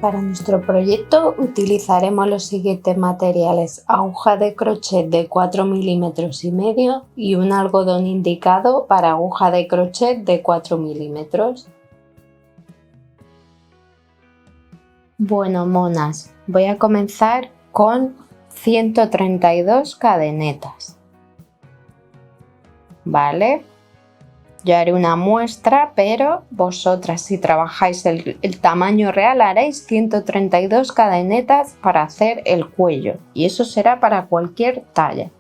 Para nuestro proyecto utilizaremos los siguientes materiales: aguja de crochet de 4 milímetros y medio y un algodón indicado para aguja de crochet de 4 milímetros. Bueno, monas, voy a comenzar con 132 cadenetas, ¿vale? Yo haré una muestra, pero vosotras, si trabajáis el tamaño real, haréis 132 cadenetas para hacer el cuello, y eso será para cualquier talla.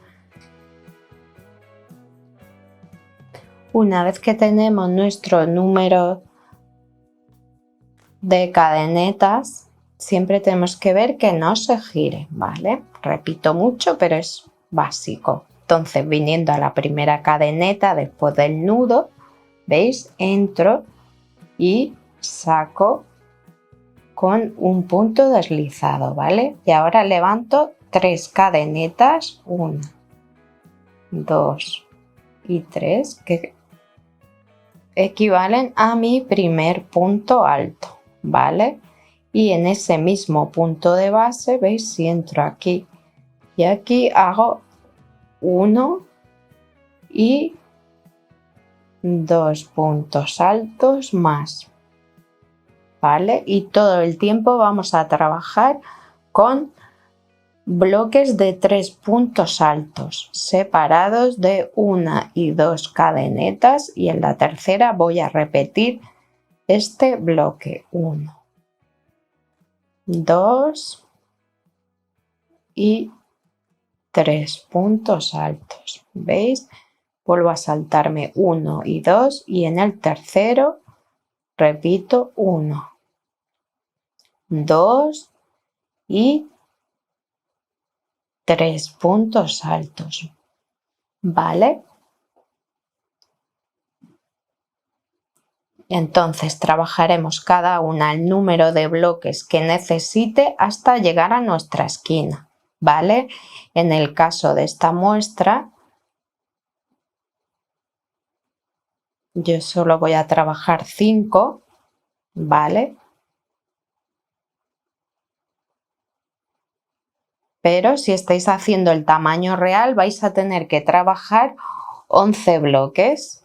Una vez que tenemos nuestro número de cadenetas, siempre tenemos que ver que no se gire, ¿vale? Repito mucho, pero es básico. Entonces, viniendo a la primera cadeneta después del nudo, ¿veis? Entro y saco con un punto deslizado, ¿vale? Y ahora levanto 3 cadenetas, 1, 2 y 3, que equivalen a mi primer punto alto, ¿vale? Y en ese mismo punto de base, ¿veis? Si entro aquí y aquí, hago 1 y 2 puntos altos más, ¿vale? Y todo el tiempo vamos a trabajar con bloques de 3 puntos altos separados de 1 y 2 cadenetas, y en la tercera voy a repetir este bloque: 1, 2 y 3 puntos altos, ¿veis? Vuelvo a saltarme 1 y 2 y en el tercero repito 1, 2 y 3 puntos altos, ¿vale? Entonces trabajaremos cada una el número de bloques que necesite hasta llegar a nuestra esquina, ¿vale? En el caso de esta muestra, yo solo voy a trabajar 5, ¿vale? Pero si estáis haciendo el tamaño real, vais a tener que trabajar 11 bloques.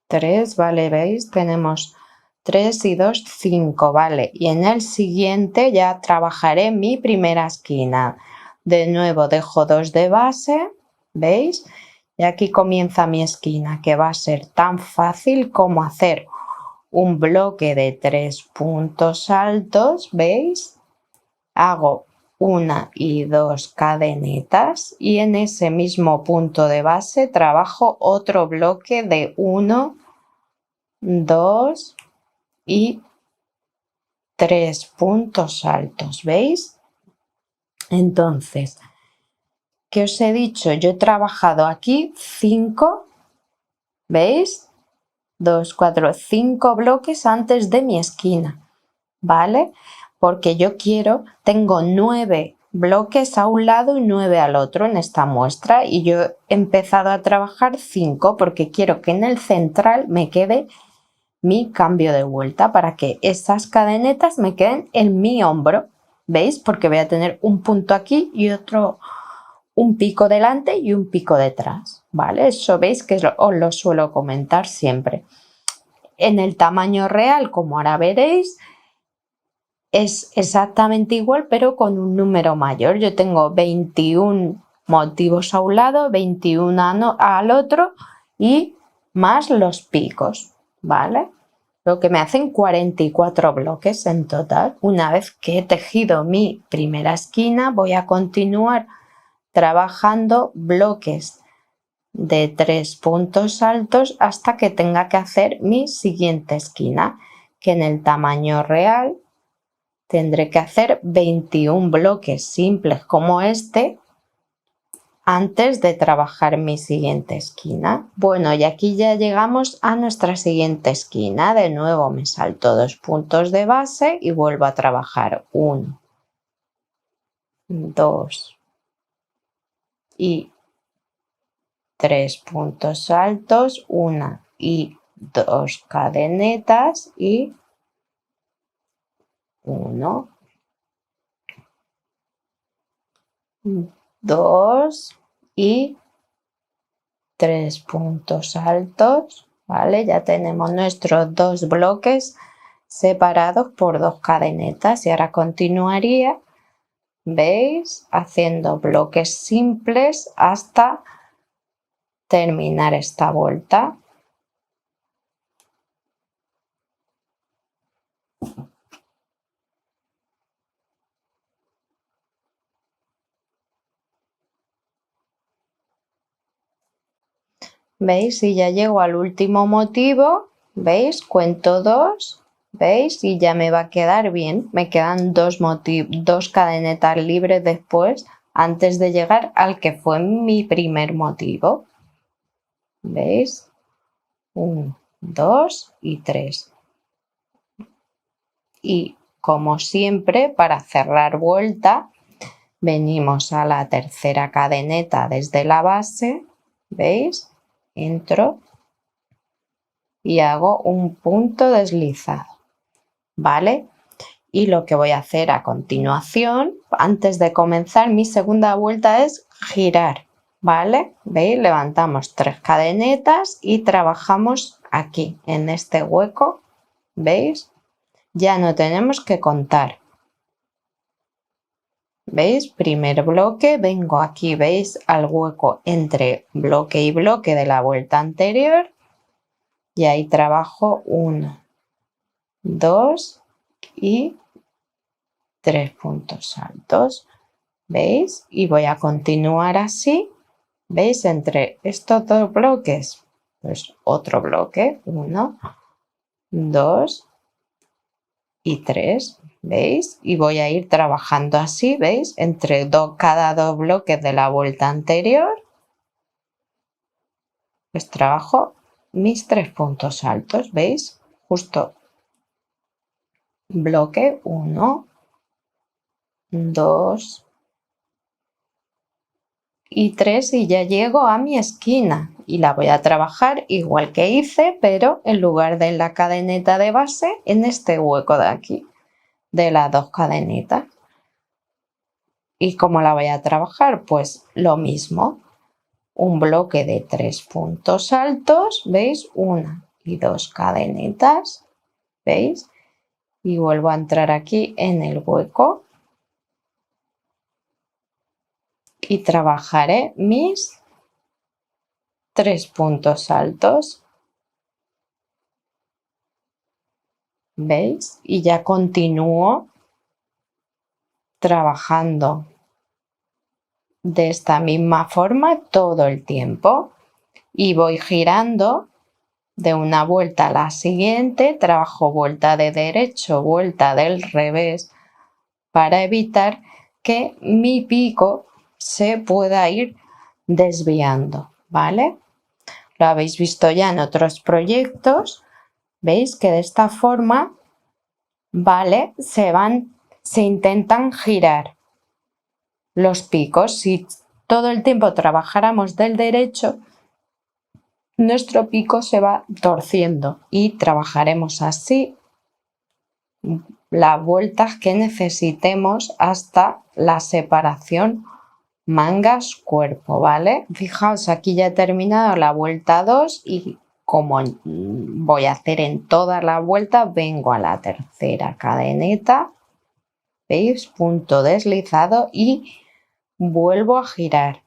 Tres, ¿vale? ¿Veis? Tenemos 3 y 2, 5, ¿vale? Y en el siguiente ya trabajaré mi primera esquina. De nuevo dejo 2 de base, ¿veis? Y aquí comienza mi esquina, que va a ser tan fácil como hacer un bloque de 3 puntos altos, ¿veis? Hago 1 y 2 cadenetas y en ese mismo punto de base trabajo otro bloque de 1, 2 y 3 puntos altos, ¿veis? Entonces, ¿qué os he dicho? Yo he trabajado aquí 5, ¿veis? 2, 4, 5 bloques antes de mi esquina, ¿vale? Porque yo tengo 9 bloques a un lado y 9 al otro en esta muestra, y yo he empezado a trabajar 5 porque quiero que en el central me quede mi cambio de vuelta para que esas cadenetas me queden en mi hombro, ¿veis? Porque voy a tener un punto aquí y otro, un pico delante y un pico detrás, ¿vale? Eso veis que os lo suelo comentar siempre. En el tamaño real, como ahora veréis, es exactamente igual, pero con un número mayor. Yo tengo 21 motivos a un lado, 21 al otro y más los picos, ¿vale? Lo que me hacen 44 bloques en total. Una vez que he tejido mi primera esquina, voy a continuar trabajando bloques de 3 puntos altos hasta que tenga que hacer mi siguiente esquina, que en el tamaño real tendré que hacer 21 bloques simples como este antes de trabajar mi siguiente esquina. Bueno, y aquí ya llegamos a nuestra siguiente esquina. De nuevo me salto 2 puntos de base y vuelvo a trabajar 1, 2 y 3 puntos altos, 1 y 2 cadenetas y 1, 2 y 3 puntos altos, ¿vale? Ya tenemos nuestros dos bloques separados por 2 cadenetas y ahora continuaría, ¿veis? Haciendo bloques simples hasta terminar esta vuelta. ¿Veis? Y ya llego al último motivo, ¿veis? Cuento 2, ¿veis? Y ya me va a quedar bien. Me quedan dos cadenetas libres después, antes de llegar al que fue mi primer motivo. ¿Veis? 1, 2 y 3. Y como siempre, para cerrar vuelta, venimos a la tercera cadeneta desde la base, ¿veis? Entro y hago un punto deslizado, ¿vale? Y lo que voy a hacer a continuación, antes de comenzar mi segunda vuelta, es girar, ¿vale? ¿Veis? Levantamos 3 cadenetas y trabajamos aquí, en este hueco, ¿veis? Ya no tenemos que contar. ¿Veis? Primer bloque, vengo aquí, ¿veis? Al hueco entre bloque y bloque de la vuelta anterior y ahí trabajo 1, 2 y 3 puntos altos, ¿veis? Y voy a continuar así, ¿veis? Entre estos dos bloques, pues otro bloque, 1, 2 y 3, ¿veis? Y voy a ir trabajando así, ¿veis? Entre cada dos bloques de la vuelta anterior, pues trabajo mis 3 puntos altos, ¿veis? Justo bloque 1, 2 y 3 y ya llego a mi esquina y la voy a trabajar igual que hice, pero en lugar de la cadeneta de base, en este hueco de aquí, de las 2 cadenetas. ¿Y cómo la voy a trabajar? Pues lo mismo, un bloque de 3 puntos altos, ¿veis? 1 y 2 cadenetas, ¿veis? Y vuelvo a entrar aquí en el hueco y trabajaré mis 3 puntos altos, ¿veis? Y ya continúo trabajando de esta misma forma todo el tiempo y voy girando de una vuelta a la siguiente, trabajo vuelta de derecho, vuelta del revés para evitar que mi pico se pueda ir desviando, ¿vale? Lo habéis visto ya en otros proyectos, veis que de esta forma, ¿vale? Se intentan girar los picos. Si todo el tiempo trabajáramos del derecho, nuestro pico se va torciendo y trabajaremos así las vueltas que necesitemos hasta la separación mangas-cuerpo, ¿vale? Fijaos, aquí ya he terminado la vuelta 2 y como voy a hacer en todas las vueltas, vengo a la tercera cadeneta, ¿veis? Punto deslizado y vuelvo a girar,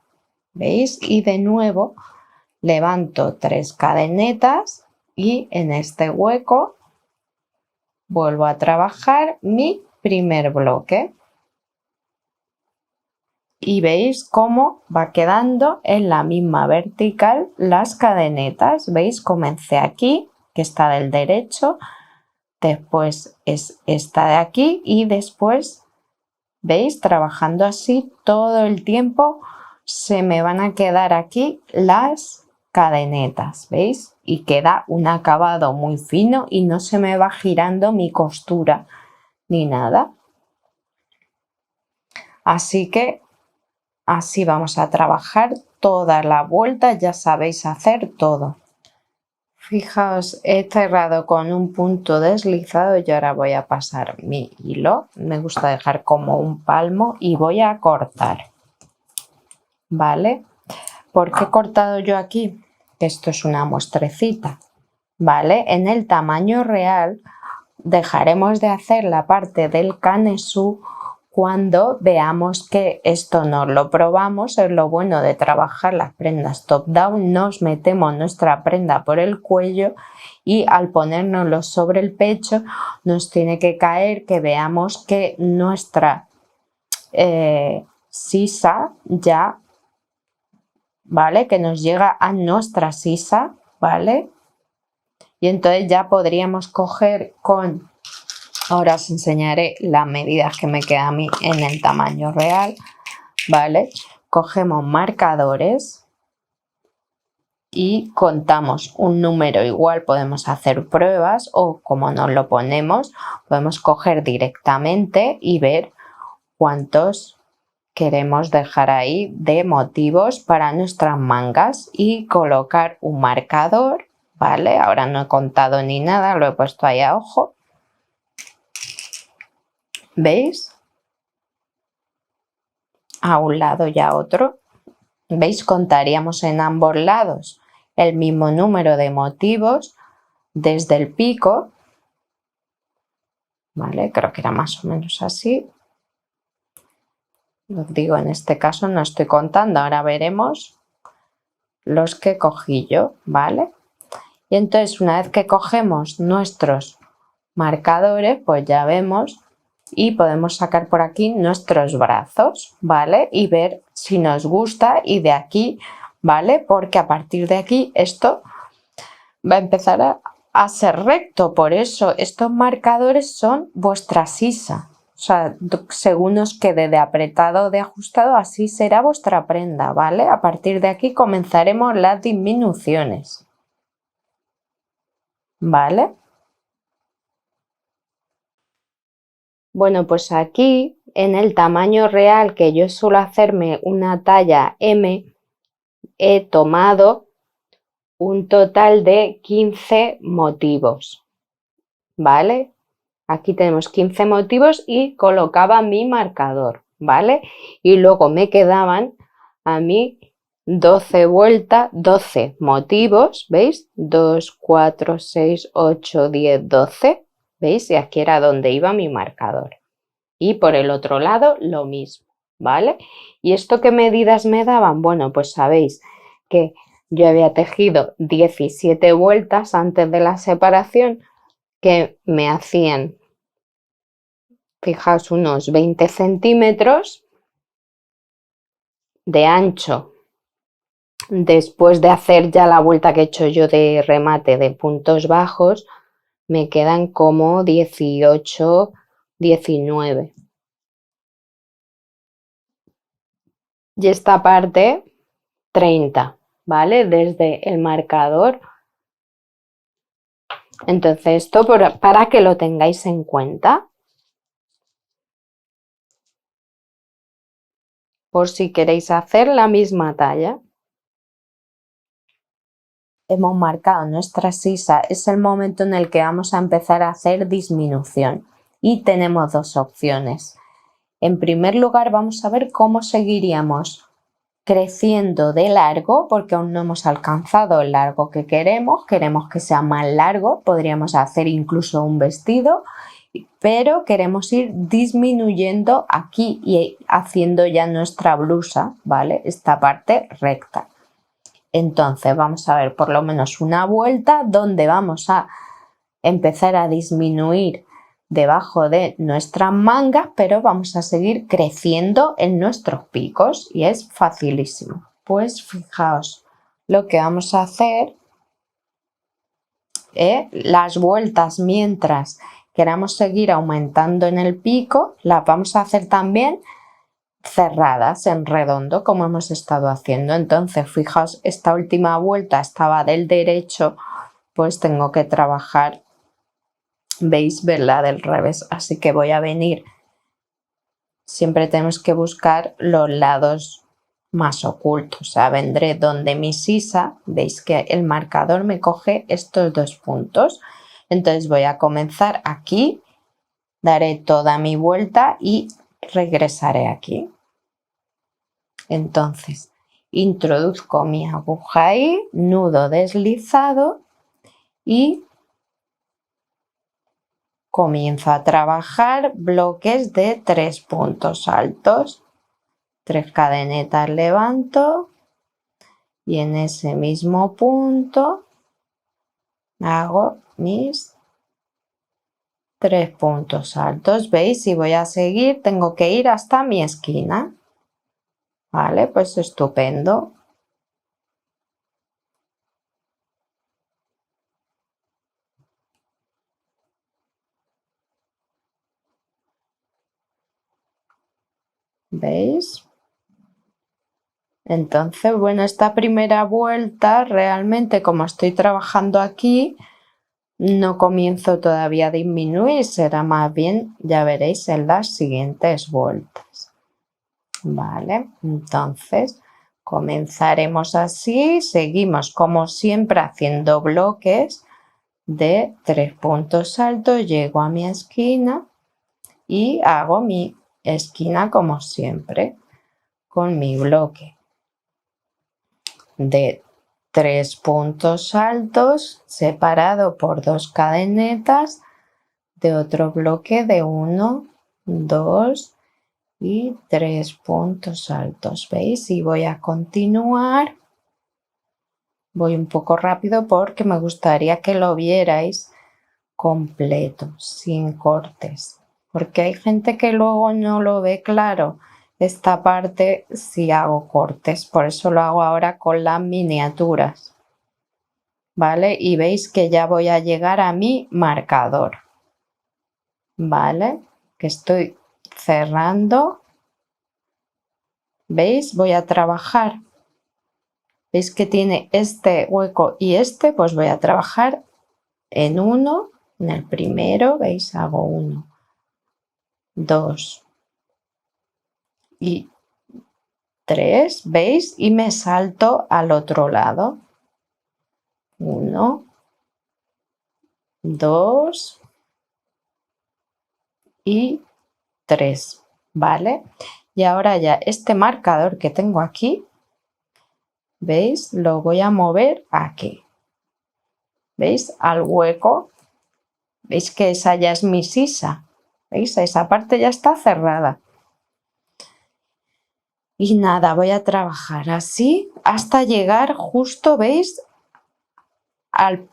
¿veis? Y de nuevo levanto 3 cadenetas y en este hueco vuelvo a trabajar mi primer bloque. Y veis cómo va quedando en la misma vertical las cadenetas. ¿Veis? Comencé aquí, que está del derecho, después es esta de aquí y después, ¿veis? Trabajando así todo el tiempo se me van a quedar aquí las cadenetas, ¿veis? Y queda un acabado muy fino y no se me va girando mi costura ni nada. Así que así vamos a trabajar toda la vuelta, ya sabéis hacer todo. Fijaos, he cerrado con un punto deslizado y ahora voy a pasar mi hilo. Me gusta dejar como un palmo y voy a cortar. ¿Vale? ¿Por qué he cortado yo aquí? Esto es una muestrecita. ¿Vale? En el tamaño real dejaremos de hacer la parte del canesú cuando veamos que esto no lo probamos. Es lo bueno de trabajar las prendas top down, nos metemos nuestra prenda por el cuello y al ponérnoslo sobre el pecho nos tiene que caer que veamos que nuestra sisa ya, ¿vale? Que nos llega a nuestra sisa, ¿vale? Y entonces ya podríamos coger con... Ahora os enseñaré las medidas que me queda a mí en el tamaño real, ¿vale? Cogemos marcadores y contamos un número igual, podemos hacer pruebas o como nos lo ponemos, podemos coger directamente y ver cuántos queremos dejar ahí de motivos para nuestras mangas y colocar un marcador, ¿vale? Ahora no he contado ni nada, lo he puesto ahí a ojo. ¿Veis? A un lado y a otro. ¿Veis? Contaríamos en ambos lados el mismo número de motivos desde el pico. ¿Vale? Creo que era más o menos así. Os digo, en este caso no estoy contando, ahora veremos los que cogí yo, ¿vale? Y entonces una vez que cogemos nuestros marcadores, pues ya vemos y podemos sacar por aquí nuestros brazos, ¿vale? Y ver si nos gusta y de aquí, ¿vale? Porque a partir de aquí esto va a empezar a ser recto, por eso estos marcadores son vuestra sisa. O sea, según os quede de apretado o de ajustado, así será vuestra prenda, ¿vale? A partir de aquí comenzaremos las disminuciones, ¿vale? Bueno, pues aquí en el tamaño real que yo suelo hacerme una talla M, he tomado un total de 15 motivos, ¿vale? Aquí tenemos 15 motivos y colocaba mi marcador, ¿vale? Y luego me quedaban a mí 12 vueltas, 12 motivos, ¿veis? 2, 4, 6, 8, 10, 12, ¿veis? Y aquí era donde iba mi marcador. Y por el otro lado lo mismo, ¿vale? ¿Y esto qué medidas me daban? Bueno, pues sabéis que yo había tejido 17 vueltas antes de la separación que me hacían, fijaos, unos 20 centímetros de ancho. Después de hacer ya la vuelta que he hecho yo de remate de puntos bajos, me quedan como 18, 19. Y esta parte 30, ¿vale? Desde el marcador. Entonces esto para que lo tengáis en cuenta. Por si queréis hacer la misma talla. Hemos marcado nuestra sisa, es el momento en el que vamos a empezar a hacer disminución. Y tenemos dos opciones. En primer lugar vamos a ver cómo seguiríamos creciendo de largo, porque aún no hemos alcanzado el largo que queremos que sea más largo, podríamos hacer incluso un vestido, pero queremos ir disminuyendo aquí y haciendo ya nuestra blusa, ¿vale? Esta parte recta. Entonces vamos a ver por lo menos una vuelta donde vamos a empezar a disminuir debajo de nuestras mangas, pero vamos a seguir creciendo en nuestros picos y es facilísimo. Pues fijaos, lo que vamos a hacer es las vueltas mientras queramos seguir aumentando en el pico, las vamos a hacer también cerradas en redondo como hemos estado haciendo. Entonces fijaos, esta última vuelta estaba del derecho, pues tengo que trabajar, veis, verla del revés, así que voy a venir siempre tenemos que buscar los lados más ocultos. O sea, vendré donde mi sisa, veis que el marcador me coge estos 2 puntos. Entonces voy a comenzar aquí, daré toda mi vuelta y regresaré aquí. Entonces introduzco mi aguja ahí, nudo deslizado y comienzo a trabajar bloques de 3 puntos altos. 3 cadenetas levanto y en ese mismo punto hago mis 3 puntos altos. ¿Veis? Si voy a seguir tengo que ir hasta mi esquina. Vale, pues estupendo. ¿Veis? Entonces, bueno, esta primera vuelta realmente como estoy trabajando aquí, no comienzo todavía a disminuir, será más bien, ya veréis, en las siguientes vueltas. Vale, entonces comenzaremos así, seguimos como siempre haciendo bloques de 3 puntos altos, llego a mi esquina y hago mi esquina como siempre con mi bloque de 3 puntos altos separado por 2 cadenetas de otro bloque de 1, 2 y 3 puntos altos. ¿Veis? Y voy a continuar. Voy un poco rápido porque me gustaría que lo vierais completo, sin cortes, porque hay gente que luego no lo ve claro. Esta parte sí hago cortes, por eso lo hago ahora con las miniaturas. ¿Vale? Y veis que ya voy a llegar a mi marcador. ¿Vale? Que estoy cerrando. ¿Veis? Voy a trabajar. ¿Veis que tiene este hueco y este? Pues voy a trabajar en uno, en el primero, ¿veis? Hago 1, 2 y 3, ¿veis? Y me salto al otro lado. 1, 2 y 3, ¿vale? Y ahora ya este marcador que tengo aquí, ¿veis? Lo voy a mover aquí. ¿Veis? Al hueco. ¿Veis que esa ya es mi sisa? ¿Veis? Esa parte ya está cerrada. Y nada, voy a trabajar así hasta llegar justo, ¿veis? Al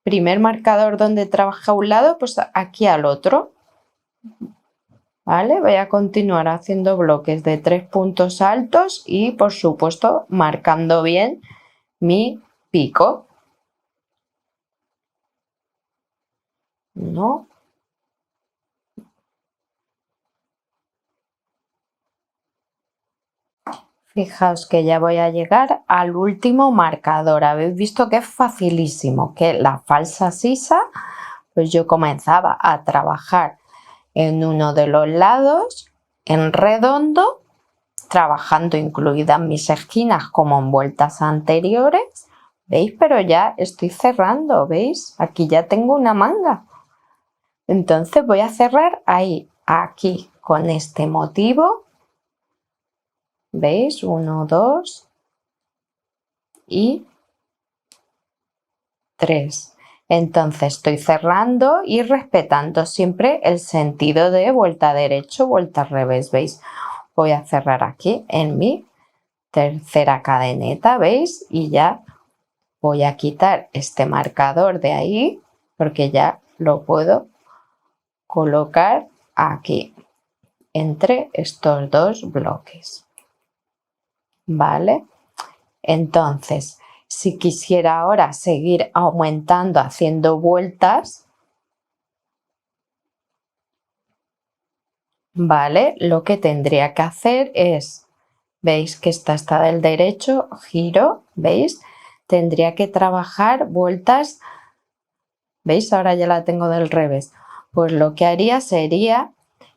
primer marcador donde trabaja a un lado, pues aquí al otro. ¿Vale? Voy a continuar haciendo bloques de 3 puntos altos y por supuesto marcando bien mi pico. 1, fijaos que ya voy a llegar al último marcador. Habéis visto que es facilísimo, que la falsa sisa, pues yo comenzaba a trabajar en uno de los lados en redondo, trabajando incluidas mis esquinas como en vueltas anteriores. ¿Veis? Pero ya estoy cerrando, ¿veis? Aquí ya tengo una manga. Entonces voy a cerrar ahí, aquí, con este motivo. ¿Veis? 1, 2 y 3. Entonces estoy cerrando y respetando siempre el sentido de vuelta derecho, vuelta al revés, ¿veis? Voy a cerrar aquí en mi tercera cadeneta, ¿veis? Y ya voy a quitar este marcador de ahí porque ya lo puedo colocar aquí entre estos dos bloques. ¿Vale? Entonces, si quisiera ahora seguir aumentando haciendo vueltas, ¿vale? Lo que tendría que hacer es, ¿veis que esta está del derecho? Giro, ¿veis? Tendría que trabajar vueltas, ¿veis? Ahora ya la tengo del revés. Pues lo que haría sería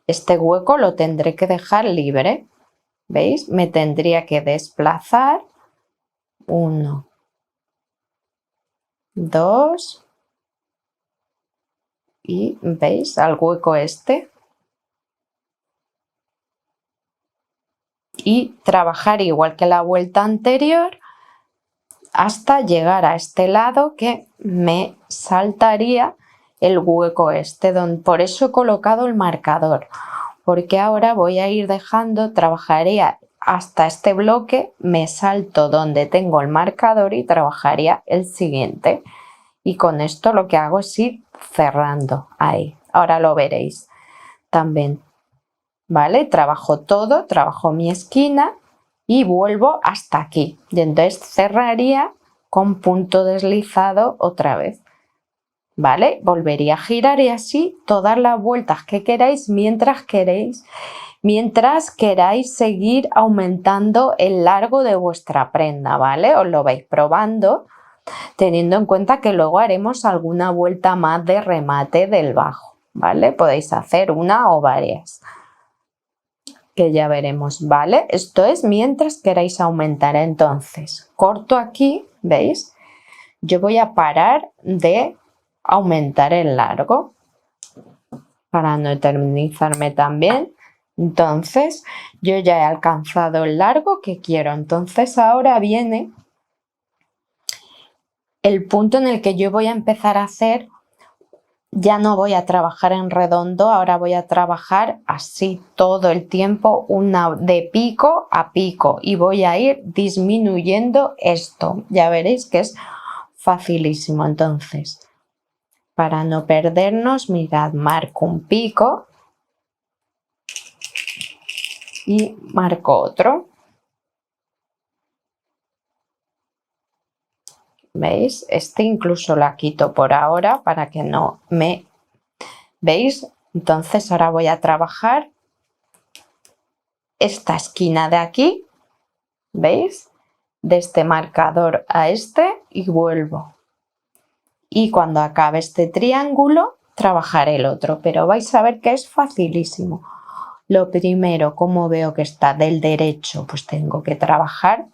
Este hueco lo tendré que dejar libre. ¿Veis? Me tendría que desplazar 1, 2 y ¿veis? Al hueco este. Y trabajar igual que la vuelta anterior hasta llegar a este lado que me saltaría el hueco este. Por eso he colocado el marcador, porque ahora voy a ir dejando, trabajaría hasta este bloque, me salto donde tengo el marcador y trabajaría el siguiente. Y con esto lo que hago es ir cerrando ahí. Ahora lo veréis también. ¿Vale? Trabajo todo, trabajo mi esquina y vuelvo hasta aquí. Y entonces cerraría con punto deslizado otra vez. ¿Vale? Volvería a girar y así todas las vueltas que queráis mientras queráis seguir aumentando el largo de vuestra prenda, ¿vale? Os lo vais probando, teniendo en cuenta que luego haremos alguna vuelta más de remate del bajo, ¿vale? Podéis hacer una o varias, que ya veremos, ¿vale? Esto es mientras queráis aumentar. Entonces, corto aquí, ¿veis? Yo voy a parar de aumentar el largo para no eternizarme también. Entonces, yo ya he alcanzado el largo que quiero. Entonces, ahora viene el punto en el que yo voy a empezar a hacer. Ya no voy a trabajar en redondo, ahora voy a trabajar así todo el tiempo, de pico a pico, y voy a ir disminuyendo esto. Ya veréis que es facilísimo. Entonces, para no perdernos, mirad, marco un pico y marco otro. ¿Veis? Este incluso la quito por ahora para que no me... ¿Veis? Entonces ahora voy a trabajar esta esquina de aquí, ¿veis? De este marcador a este y vuelvo. Y cuando acabe este triángulo, trabajaré el otro, pero vais a ver que es facilísimo. Lo primero, como veo que está del derecho, pues tengo que trabajar,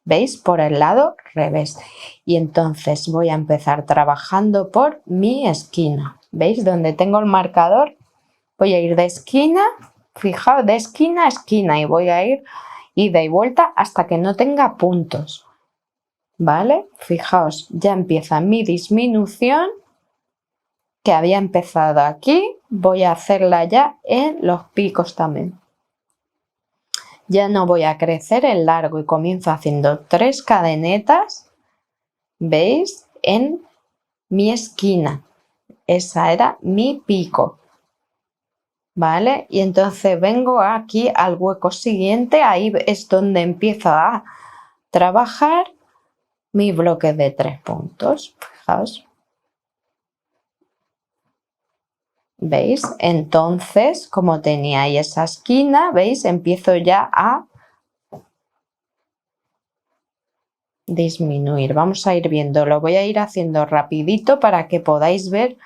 ¿veis? Por el lado revés. Y entonces voy a empezar trabajando por mi esquina. ¿Veis? Donde tengo el marcador, voy a ir de esquina, fijaos, de esquina a esquina, y voy a ir ida y vuelta hasta que no tenga puntos. ¿Vale? Fijaos, ya empieza mi disminución, que había empezado aquí, voy a hacerla ya en los picos también. Ya no voy a crecer el largo y comienzo haciendo 3 cadenetas, ¿veis? En mi esquina. Esa era mi pico, ¿vale? Y entonces vengo aquí al hueco siguiente, ahí es donde empiezo a trabajar mi bloque de 3 puntos, fijaos. ¿Veis? Entonces, como tenía ahí esa esquina, ¿veis? Empiezo ya a disminuir. Vamos a ir viendo, lo voy a ir haciendo rapidito para que podáis ver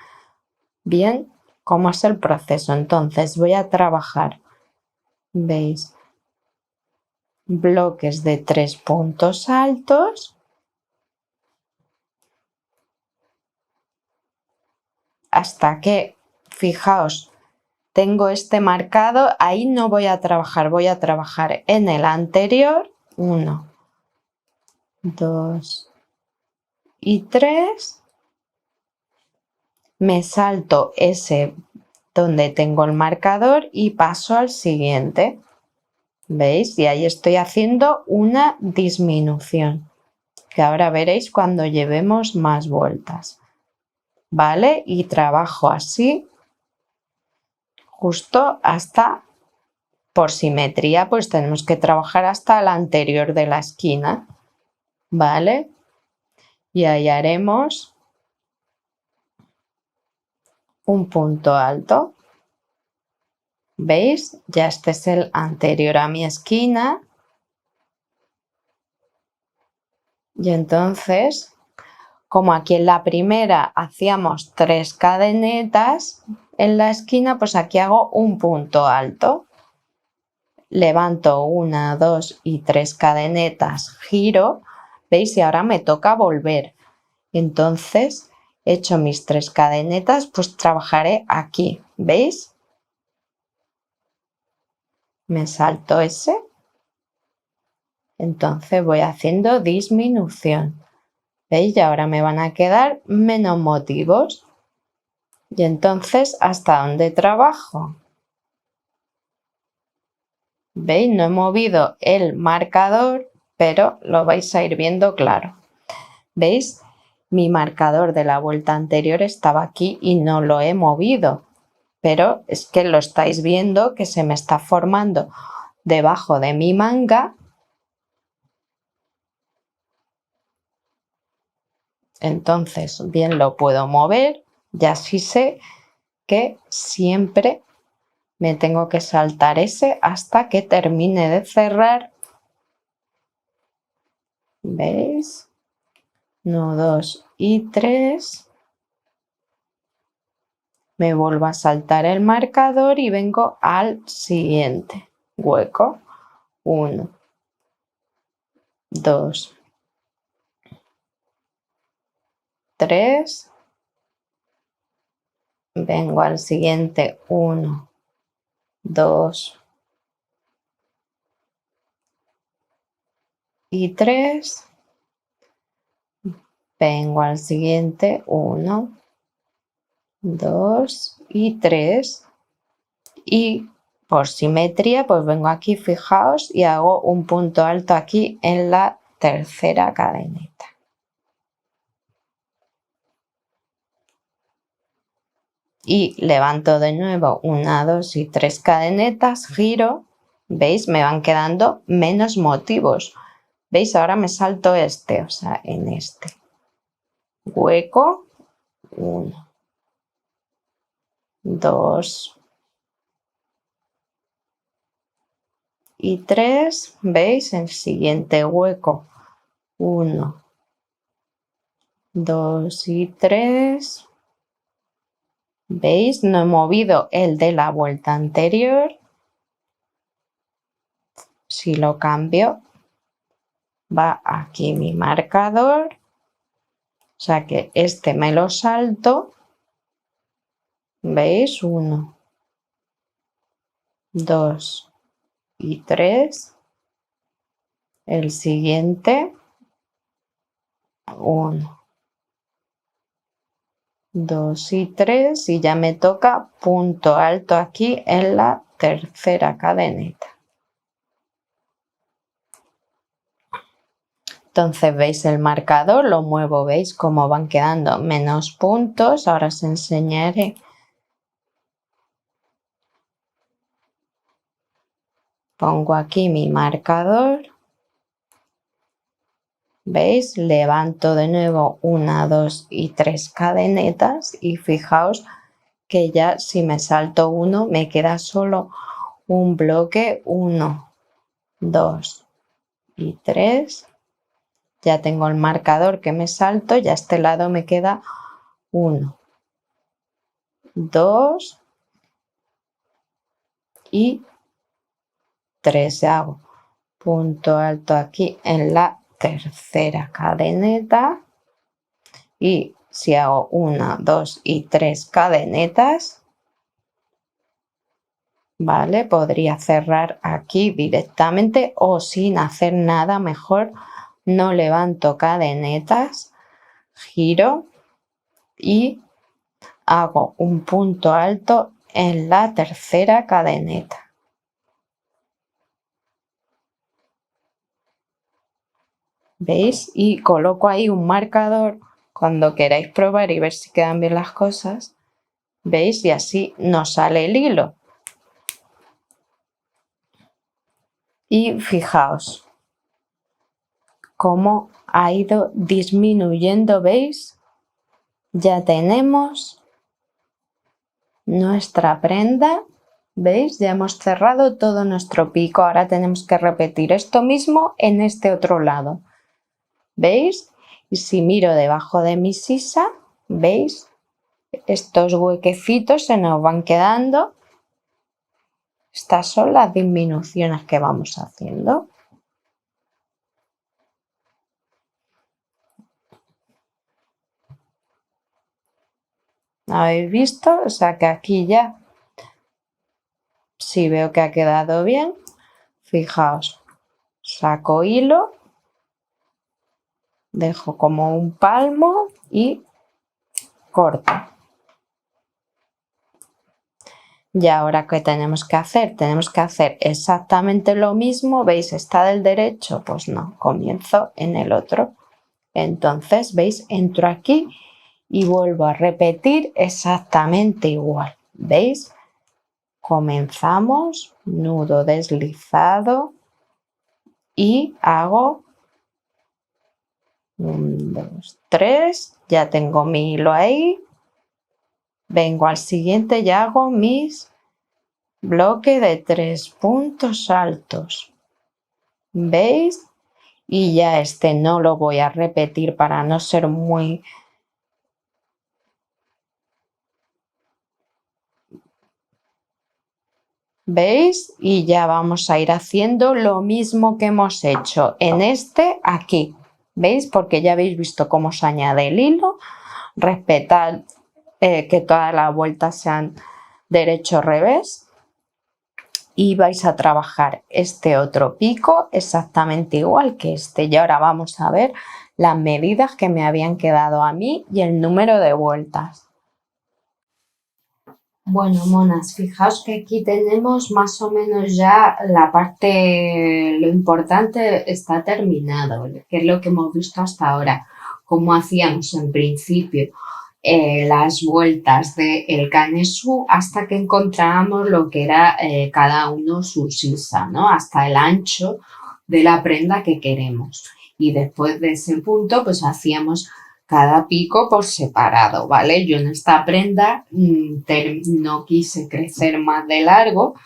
bien cómo es el proceso. Entonces voy a trabajar, ¿veis? Bloques de 3 puntos altos hasta que, fijaos, tengo este marcado, ahí no voy a trabajar en el anterior, 1, 2 y 3, me salto ese donde tengo el marcador y paso al siguiente, ¿veis? Y ahí estoy haciendo una disminución, que ahora veréis cuando llevemos más vueltas, ¿vale? Y trabajo así justo hasta, por simetría, pues tenemos que trabajar hasta la anterior de la esquina, ¿vale? Y ahí haremos un punto alto. ¿Veis? Ya este es el anterior a mi esquina. Y entonces, como aquí en la primera hacíamos 3 cadenetas, en la esquina, pues aquí hago un punto alto. Levanto 1, 2 y 3 cadenetas, giro, ¿veis? Y ahora me toca volver. Entonces, hecho mis 3 cadenetas, pues trabajaré aquí, ¿veis? Me salto ese. Entonces voy haciendo disminución. ¿Veis? Y ahora me van a quedar menos motivos. Y entonces, ¿hasta dónde trabajo? ¿Veis? No he movido el marcador, pero lo vais a ir viendo claro. ¿Veis? Mi marcador de la vuelta anterior estaba aquí y no lo he movido. Pero es que lo estáis viendo que se me está formando debajo de mi manga. Entonces, bien lo puedo mover. Ya sí sé que siempre me tengo que saltar ese hasta que termine de cerrar. ¿Veis? 1, 2 y 3. Me vuelvo a saltar el marcador y vengo al siguiente hueco. 1, 2, 3. Vengo al siguiente. 1, 2 y 3. Vengo al siguiente. 1, 2 y 3. Y por simetría, pues vengo aquí, fijaos, y hago un punto alto aquí en la tercera cadeneta. Y levanto de nuevo 1, 2 y 3 cadenetas, giro, ¿veis? Me van quedando menos motivos. ¿Veis? Ahora me salto este, o sea, en este hueco. 1, 2 y 3. ¿Veis? El siguiente hueco. 1, 2 y 3. ¿Veis? No he movido el de la vuelta anterior. Si lo cambio, va aquí mi marcador. O sea que este me lo salto. ¿Veis? 1, 2 y 3. El siguiente. 1, 2 y 3. Y ya me toca punto alto aquí en la tercera cadeneta. Entonces veis el marcador, lo muevo, veis cómo van quedando menos puntos. Ahora os enseñaré. Pongo aquí mi marcador. ¿Veis? Levanto de nuevo 1, 2 y 3 cadenetas y fijaos que ya si me salto uno me queda solo un bloque. 1, 2 y 3. Ya tengo el marcador que me salto, ya a este lado me queda 1, 2 y 3. Hago punto alto aquí en la tercera cadeneta y si hago 1, 2 y 3 cadenetas, ¿vale? Podría cerrar aquí directamente o sin hacer nada, mejor no levanto cadenetas, giro y hago un punto alto en la tercera cadeneta. ¿Veis? Y coloco ahí un marcador cuando queráis probar y ver si quedan bien las cosas. ¿Veis? Y así nos sale el hilo. Y fijaos cómo ha ido disminuyendo, ¿veis? Ya tenemos nuestra prenda, ¿veis? Ya hemos cerrado todo nuestro pico. Ahora tenemos que repetir esto mismo en este otro lado. ¿Veis? Y si miro debajo de mi sisa, ¿veis? estos huequecitos se nos van quedando. Estas son las disminuciones que vamos haciendo. ¿Habéis visto? O sea que aquí ya, si veo que ha quedado bien, fijaos, saco hilo, dejo como un palmo y corto. Y ahora, ¿qué tenemos que hacer? Tenemos que hacer exactamente lo mismo. ¿Veis? ¿Está del derecho? Pues no, comienzo en el otro. Entonces, ¿veis? Entro aquí y vuelvo a repetir exactamente igual. ¿Veis? Comenzamos, nudo deslizado y hago 1, 2, 3. Ya tengo mi hilo ahí. Vengo al siguiente y hago mis bloques de 3 puntos altos. ¿Veis? Y ya este no lo voy a repetir para no ser muy... ¿Veis? Y ya vamos a ir haciendo lo mismo que hemos hecho en este aquí. ¿Veis? Porque ya habéis visto cómo se añade el hilo. Respetad que todas las vueltas sean derecho-revés. Y vais a trabajar este otro pico exactamente igual que este. Y ahora vamos a ver las medidas que me habían quedado a mí y el número de vueltas. Bueno, monas, fijaos que aquí tenemos más o menos ya la parte, lo importante está terminado, que es lo que hemos visto hasta ahora, cómo hacíamos en principio las vueltas del canesú hasta que encontrábamos lo que era cada uno su sisa, ¿no? Hasta el ancho de la prenda que queremos. Y después de ese punto, pues hacíamos cada pico por separado, ¿vale? Yo en esta prenda no quise crecer más de largo,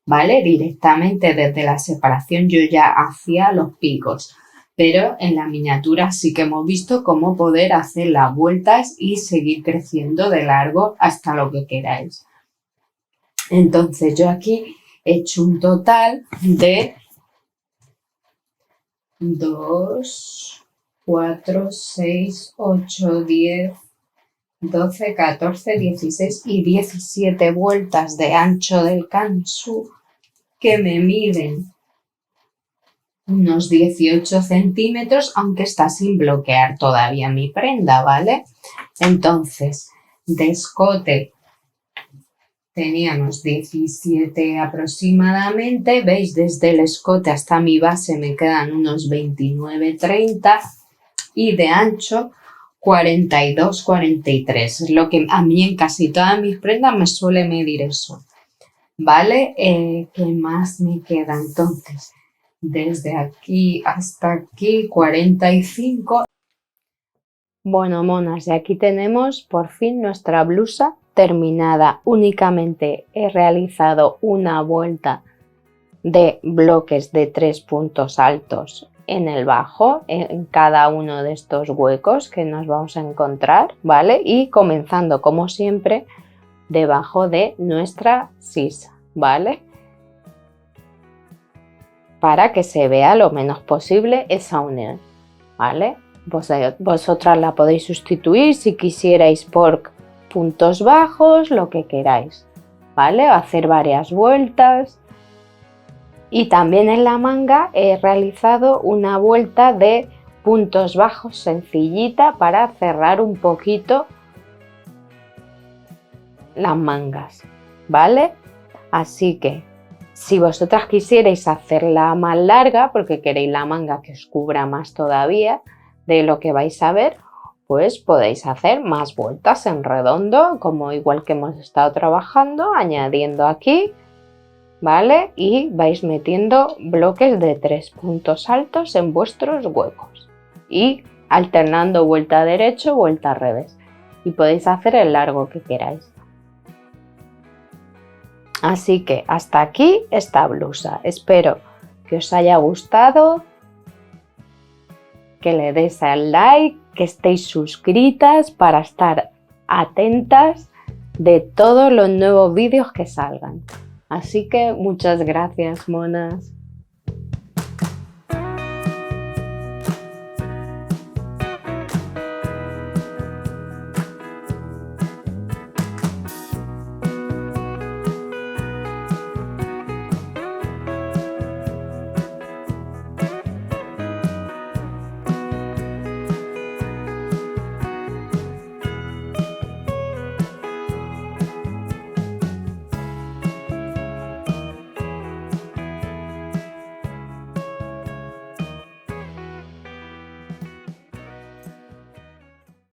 ¿vale? Directamente desde la separación yo ya hacía los picos, pero en la miniatura sí que hemos visto cómo poder hacer las vueltas y seguir creciendo de largo hasta lo que queráis. Entonces yo aquí he hecho un total de 2, 4, 6, 8, 10, 12, 14, 16 y 17 vueltas de ancho del canesú que me miden unos 18 centímetros, aunque está sin bloquear todavía mi prenda, ¿vale? Entonces, de escote teníamos 17 aproximadamente, veis, desde el escote hasta mi base me quedan unos 29-30 y de ancho 42-43, es lo que a mí en casi todas mis prendas me suele medir eso, ¿vale? ¿Qué más me queda entonces? Desde aquí hasta aquí 45. Bueno, monas, y aquí tenemos por fin nuestra blusa terminada. Únicamente he realizado una vuelta de bloques de 3 puntos altos en el bajo, en cada uno de estos huecos que nos vamos a encontrar, ¿vale? Y comenzando como siempre debajo de nuestra sisa, ¿vale? Para que se vea lo menos posible esa unión, ¿vale? Vosotras la podéis sustituir si quisierais por puntos bajos, lo que queráis, ¿vale? Hacer varias vueltas. Y también en la manga he realizado una vuelta de puntos bajos sencillita para cerrar un poquito las mangas, ¿vale? Así que si vosotras quisierais hacerla más larga, porque queréis la manga que os cubra más todavía de lo que vais a ver, pues podéis hacer más vueltas en redondo, como igual que hemos estado trabajando, añadiendo aquí, ¿vale? Y vais metiendo bloques de 3 puntos altos en vuestros huecos y alternando vuelta derecho, vuelta revés. Y podéis hacer el largo que queráis. Así que hasta aquí esta blusa. Espero que os haya gustado, que le deis al like, que estéis suscritas para estar atentas de todos los nuevos vídeos que salgan. Así que muchas gracias, monas.